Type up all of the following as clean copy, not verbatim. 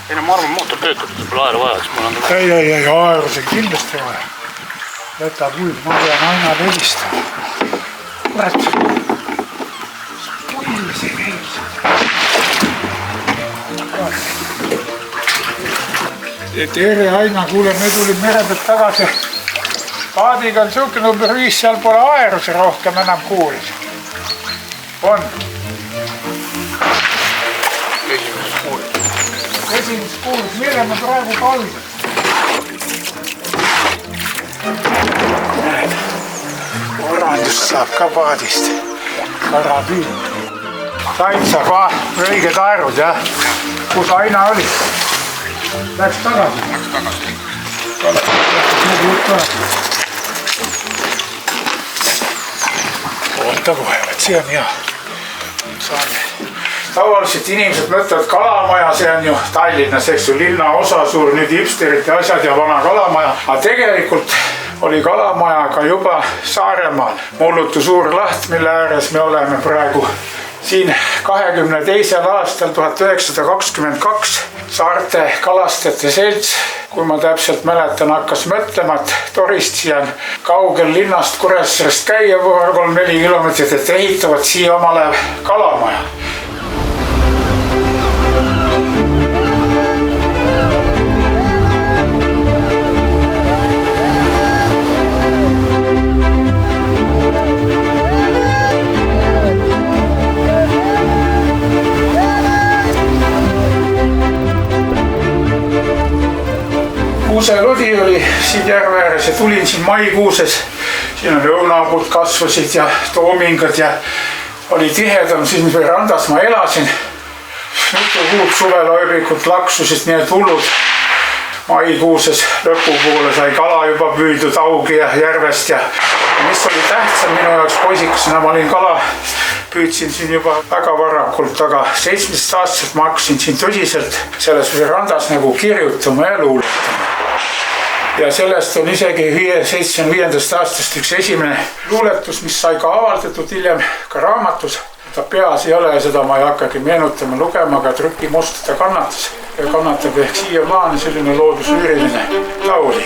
Ei no ma arvan, mootor töötab, et pole aeru vaja, siis mul on Ei, aeru see kindlasti vaja. Jäta puid, ma pean aina helistama. Kurat. Pull see käib. Tere Aina, kuule, me tulime mere pealt tagasi. Paadiga on siuke number 5, seal pole aeru see rohkem enam kuulis. On. Esimest kuulis, mille me praegu kalda. Orandust saab ka paadist. Karabüün. Taitsa ka, õiged aerud, jah. Kus Aina oli? Läks tagasi. Oota kohe, et see on hea. Saame. Tavaliselt inimesed mõtlevad kalamaja, see on ju Tallinnas, eks ju, linnaosa suur, nüüd hipsterite asjad ja vana kalamaja. Aga tegelikult oli kalamaja ka juba Saaremaal. Mullutu suur laht, mille ääres me oleme praegu. Siin 22. aastal 1922 Saarte kalastajate selts, kui ma täpselt mäletan, hakkas mõtlema, et Toristi on kaugel linnast Kuressaarest käia 3-4 kilomeetrit, et ehitavad siia omale kalamaja. Kuuselodi oli siin järve ääres ja tulin siin maikuuses. Siin oli õunapuud kasvasid ja toomingad ja oli tihedam, siin randas ma elasin. Mitu kuud suveloibikud laksusid, nii et hullud. Maikuuses lõpupoole sai kala juba püüdud augi ja järvest ja mis oli tähtsam minu jaoks poisikesena, ma olin kala, püüdsin siin juba väga varakult, aga 17 aastaselt ma hakkasin siin tõsiselt selles randas nagu kirjutama ja luuletama. Ja sellest on isegi 75. aastast üks esimene luuletus, mis sai ka avaldatud hiljem ka raamatus. Ta peas ei ole ja seda ma ei hakkagi meenutama lugema, aga trükimusta ta kannatas. Ja kannatab ehk siiamaani selline loodusüüriline lauli.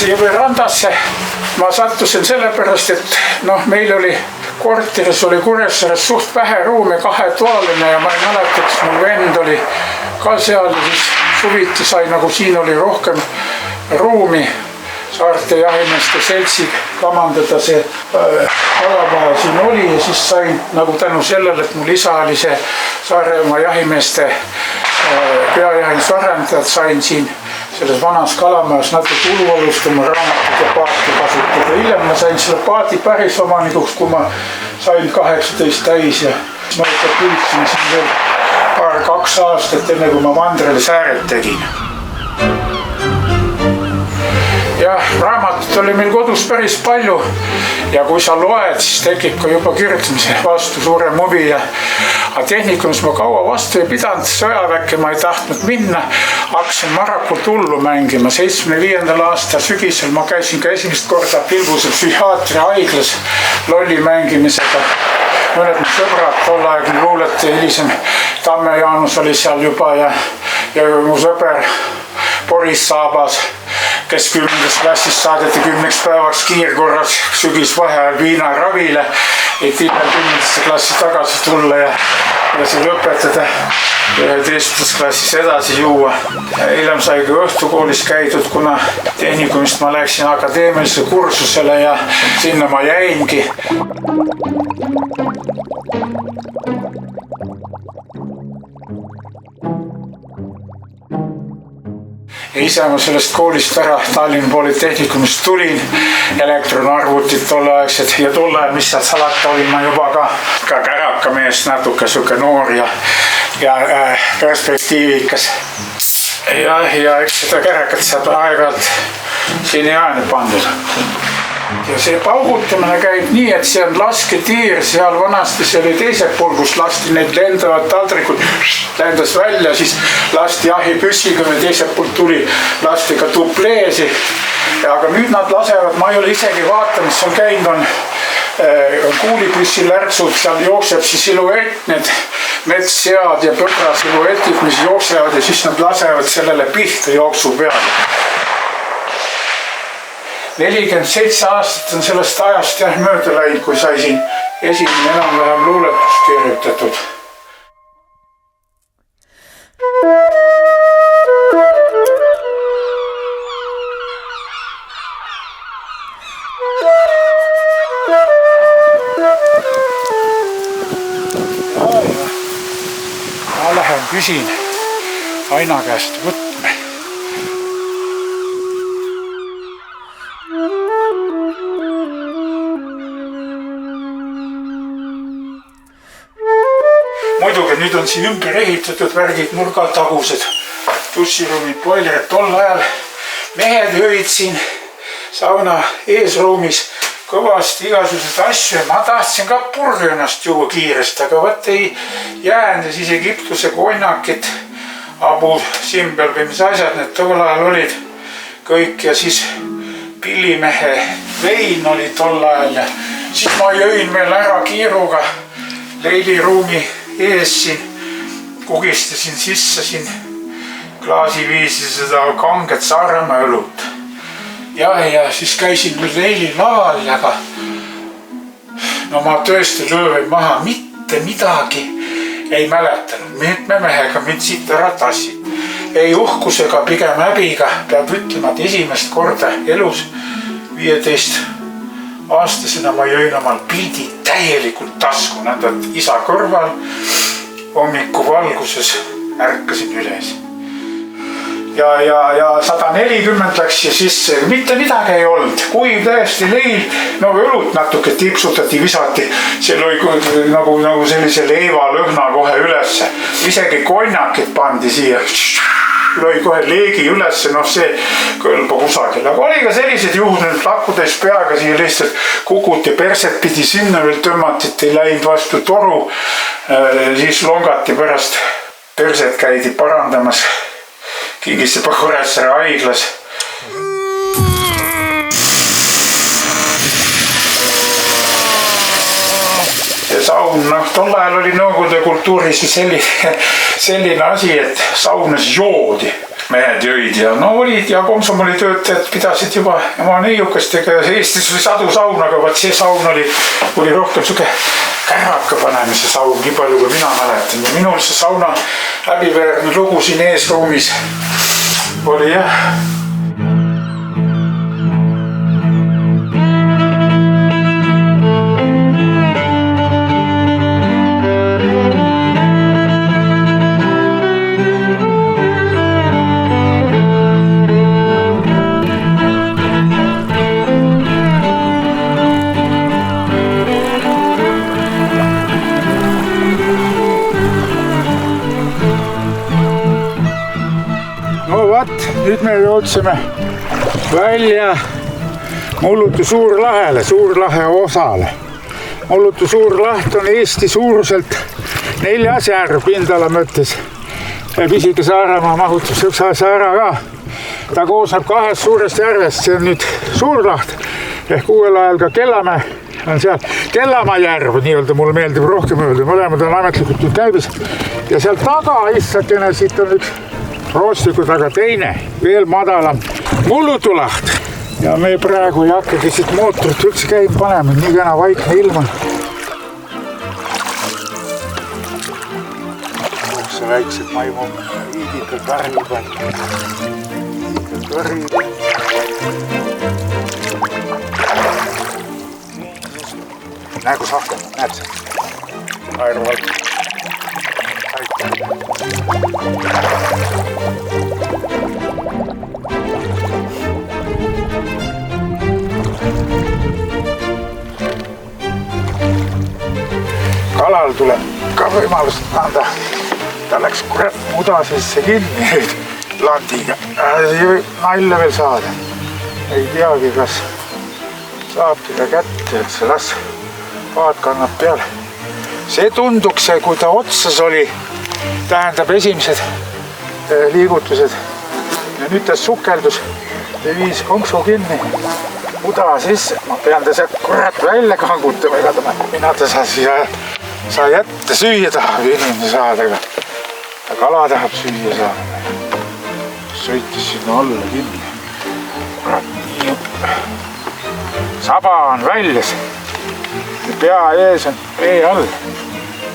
Siia randasse ma sattusin sellepärast, et meil oli korteris oli Kuressaares suht vähe ruumi, 2-toaline ja ma ei mäleta, kas mul vend oli ka seal ja siis suviti sai nagu siin oli rohkem ruumi Saarte jahimeeste seltsi kamandada see kalamaja siin oli ja siis sain nagu tänu sellele, et mul isa oli see Saaremaa jahimeeste peajahindusarendajad, sain siin selles vanas kalamajas natuke uluolust oma raamatut ja paati kasutada. Hiljem ma sain selle paati päris omanikuks, kui ma sain 18 täis ja ma püüdsin siin veel 2 aastat enne kui ma Mandrele sääret tegin. Ja raamatut oli meil kodus päris palju ja kui sa loed, siis tekib ka juba kirjutamise vastu suurem huvi ja tehnikumis ma kaua vastu ei pidanud, sõjaväkke ma ei tahtnud minna, hakkasin Marrakult hullu mängima. 75. aasta sügisel ma käisin ka esimest korda Pilbuse psühhiaatria haiglas lolli mängimisega. Mõned mu sõbrad tollaegne luuleti hilisem Tamme Jaanus oli seal juba ja mu sõber Boris Saabas, kes 10. klassist saadeti 10 päevaks kiirkorras sügisvaheajal viinaravile, et hiljem 10. klassi tagasi tulla ja see lõpetada 11. klassis edasi juua. Hiljem sai ka õhtukoolis käidud, kuna tehnikumist ma läksin akadeemilisele kursusele ja sinna ma jäingi. ja ise ma sellest koolist ära Tallinna Polütehnikumist tulin. Elektronarvutid tolleaegsed ja tol ajal, mis seal salata, olin ma juba ka kärakamees, natuke siuke noor ja perspektiivikas. Ja eks seda kärakat saab aeg-ajalt siin jaani pandud. Ja see paugutamine käib nii, et see on lasketiir, seal vanasti see oli teisel pool, kus lasti need lendavad taldrikud, lendas välja, siis lasti jahipüssiga, me teiselt poolt tuli, lasti ka dupleesi. Aga nüüd nad lasevad, ma ei ole isegi vaata, mis seal käinud on kuulipüssi lärtsud, seal jookseb siis siluett, need metssead ja põdra siluetid, mis jooksevad ja siis nad lasevad sellele pihta jooksu peale. 47 aastat on sellest ajast mööda läinud, kui sai siin esimene enam-vähem luuletus kirjutatud. Ma lähen küsin Aina käest võtma. Muidugi nüüd on siin ümber ehitatud värgid, nurgatagused, duširuumid, boilerid. Tol ajal mehed jõid siin sauna eesruumis kõvasti igasugused asju ja ma tahtsin ka purju ennast juua kiiresti, aga võt ei jäänud ja siis Egiptuse konnakid, Abu Simbel või mis asjad need tol ajal olid kõik ja siis pillimehe vein oli tol ajal ja siis ma jõin veel ära kiiruga leiliruumi ees siin, kugistasin sisse siin klaasiviisi seda kanget Saaremaa õlut. Ja siis käisin nüüd leililaval, aga no ma tõesti löövaid maha mitte midagi ei mäletanud. Mitme mehega mind siit ära tassid. Ei uhkusega, pigem häbiga peab ütlema, et esimest korda elus 15 aastasena ma jõin omal pildi täielikult tasku, nõnda isa kõrval hommiku valguses ärkasin üles. Ja 140 läks ja sisse, mitte midagi ei olnud, kuiv täiesti leil, no õlut natuke tipsutati, visati, see lõi nagu sellise leivalõhna kohe ülesse, isegi konnakid pandi siia, lõi kohe leegi ülesse, noh see kõlba kusagil, aga oli ka sellised juhud, nüüd lakkudes peaga siia lihtsalt kukuti, perset pidi sinna veel tõmmati, et ei läinud vastu toru, siis longati pärast perset käidi parandamas Kigisepa Kuressaare haiglas. Ja saun, tol ajal oli nõukogude kultuuris selline asi, et saunas joodi. Mehed jõid ja olid ja komsomolitöötajad pidasid juba oma neiukastega Eestis oli sadu saun, aga vaat see saun oli rohkem suke käraka panemise saun, nii palju kui mina mäletan. Ja minul see sauna häbiväärne lugu siin eesruumis oli jah. Nüüd me jõudsime välja Mullutu Suurlahele, Suurlahe osale. Mullutu Suurlaht on Eesti suuruselt 4 järv pindala mõttes. Pisike Saaremaa mahutab üks saara ka. Ta koosneb 2 suurest järvest, see on nüüd Suurlaht ehk uuel ajal ka Kellamäe on seal. Kellamaa järv, nii-öelda mulle meeldib rohkem öelda, mõlemad on ametlikult nüüd käibis. Ja seal taga issakene siit on üks roostikud, aga teine, veel madalam Mullutu laht. Ja me praegu ei hakkagi siit mootorit üldse käib panema, nii kena vaikne ilm on. See väiksed maimud, viidikad värvibad. Näe, kus hakkab, näed see? Aeruvalk. Aitäh. Saval tuleb ka võimalust anda. Ta läks kurat muda sisse kinni nüüd landiga. Ei või nalja veel saada. Ei teagi, kas saabki ta kätte, et see las paat kannab peale. See tunduks, kui ta otsas oli, tähendab esimesed liigutused. Ja nüüd ta sukeldus ja viis konksu kinni muda sisse. Ma pean ta sealt kurat välja kangutama, ega mina ta saa jätta süüa tahab inimene saada, aga kala tahab süüa saada. Sõitis sinna alla kinni. Saba on väljas. Pea ees on vee all.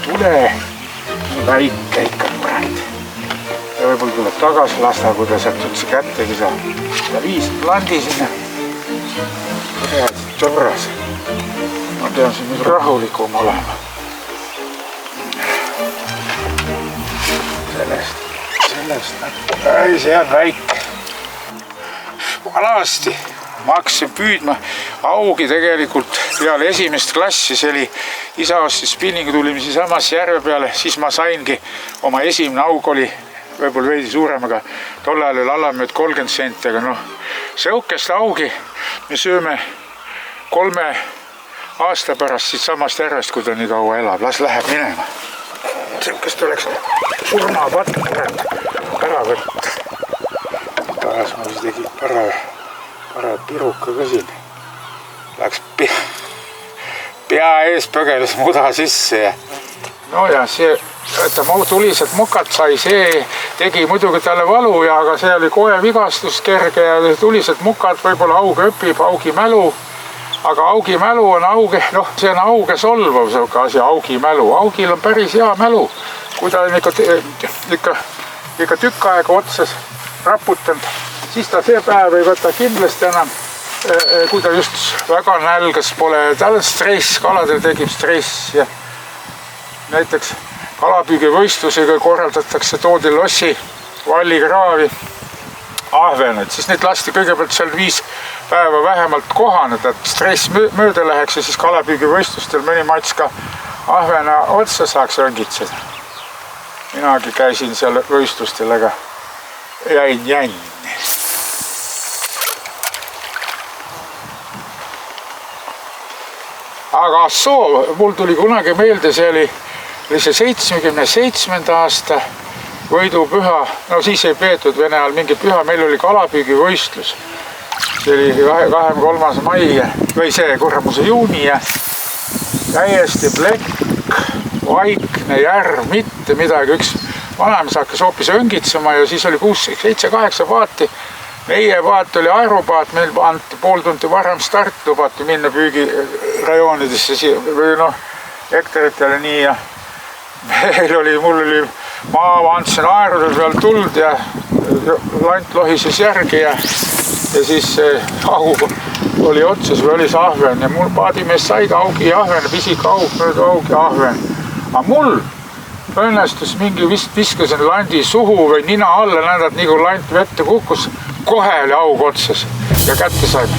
Tule väike ikka kurat. Ja võib-olla tuleb tagasi lasta, kui ta sealt üldse kättegi saab. Ja viis landi sinna. Kurat, torras. Ma pean siin nüüd rahulikum olema. Sellest. Ei, see on väike. Valasti. Ma hakkasin püüdma augi tegelikult peale esimest klassi, see oli isa ostis spinningu, tulime samas järve peale, siis ma saingi oma esimene aug oli võib-olla veidi suurem, aga tol ajal oli alamööd 30 senti, aga sihukest augi me sööme 3 aasta pärast siit samast järvest, kui ta nii kaua elab, las läheb minema. Sihukest oleks surmapatt ära võtta. Taas ma siis tegin parajad piruka ka siin. Läks pea ees pögeles muda sisse ja... No ja see, et ta tulised mukad sai, see tegi muidugi talle valu, aga see oli kohe vigastus kerge ja tulised mukad võib-olla aug õpib, augi mälu. Aga augi mälu on auge, see on auge solvav selline asi, augi mälu. Augil on päris hea mälu. Kui ta on ikka tükk aega otsas raputanud, siis ta see päev ei võta kindlasti enam, kui ta just väga nälgas pole. Tal on stress, kaladel tekib stress ja näiteks kalapüügivõistlusega korraldatakse, toodi lossi, vallikraavi, ahvened, siis neid lasti kõigepealt seal 5 päeva vähemalt kohaneda, et stress mööda läheks ja siis kalapüügivõistlustel mõni mats ka ahvena otsa saaks rõngitseda. Minagi käisin seal võistlustel, aga jäin jänni. Aga Assoo, mul tuli kunagi meelde, see oli see 77. aasta võidupüha, siis ei peetud Vene ajal mingi püha, meil oli kalapüügivõistlus. See oli 23. mai või see kurramuse juuni ja täiesti plekk, vaikne järv, mitte midagi, üks vanamees hakkas hoopis õngitsema ja siis oli 6, 7, 8 paati. Meie paat oli aeropaat, meil anti pool tundi varem start, lubati minna püügirajoonidesse või hektaritele nii ja mul oli maa, andsin aerude peal tuld ja lant lohises järgi ja siis aug oli otsas või oli see ahven ja mul paadimees sai ka augi ahven, pisik aug, mööda augi ahven. Aga mul õnnestus mingi vist viskasin landi suhu või nina alla, näedad, nii kui lant vette kukkus, kohe oli aug otsas ja kätte saime.